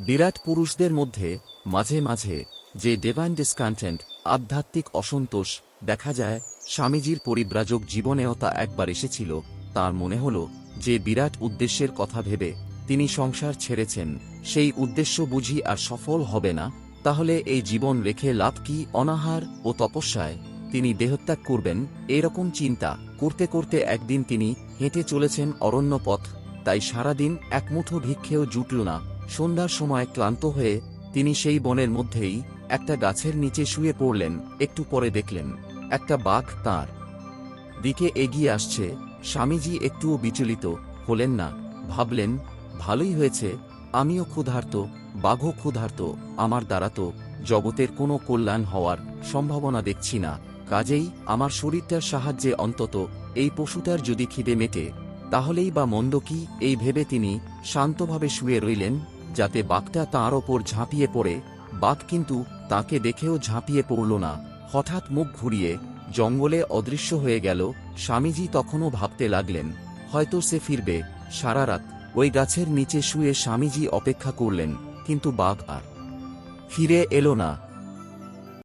বিরাট পুরুষদের মধ্যে মাঝে মাঝে যে ডিভাইন ডিসকন্টেন্ট, আধ্যাত্মিক অসন্তোষ দেখা যায়, স্বামীজির পরিব্রাজক জীবনেও তা একবার এসেছিল। তার মনে হল যে বিরাট উদ্দেশ্যের কথা ভেবে তিনি সংসার ছেড়েছেন, সেই উদ্দেশ্য বুঝি আর সফল হবে না, তাহলে এই জীবন রেখে লাভ কি? অনাহার ও তপস্যায় তিনি দেহত্যাগ করবেন, এরকম চিন্তা করতে করতে একদিন তিনি হেঁটে চলেছেন অরণ্য পথ। তাই সারাদিন এক মুঠো ভিক্ষেও জুটল না। সন্ধ্যার সময় ক্লান্ত হয়ে তিনি সেই বনের মধ্যেই একটা গাছের নিচে শুয়ে পড়লেন। একটু পরে দেখলেন একটা বাঘ তাঁর দিকে এগিয়ে আসছে। স্বামীজি একটুও বিচলিত হলেন না, ভাবলেন, ভালোই হয়েছে, আমিও ক্ষুধার্ত, বাঘও ক্ষুধার্ত, আমার দ্বারা তো জগতের কোনো কল্যাণ হওয়ার সম্ভাবনা দেখছি না, কাজেই আমার শরীরটার সাহায্যে অন্তত এই পশুটার যদি খিদে মেটে তাহলেই বা মন্দ কি, এই ভেবে তিনি শান্তভাবে শুয়ে রইলেন যাতে বাঘটা তাঁর ওপর ঝাঁপিয়ে পড়ে। বাঘ কিন্তু তাকে দেখেও ঝাঁপিয়ে পড়ল না, হঠাৎ মুখ ঘুরিয়ে জঙ্গলে অদৃশ্য হয়ে গেল। স্বামীজি তখনও ভাবতে লাগলেন, হয়তো সে ফিরবে। সারা রাত ওই গাছের নিচে শুয়ে স্বামীজি অপেক্ষা করলেন, কিন্তু বাঘ আর ফিরে এলো না।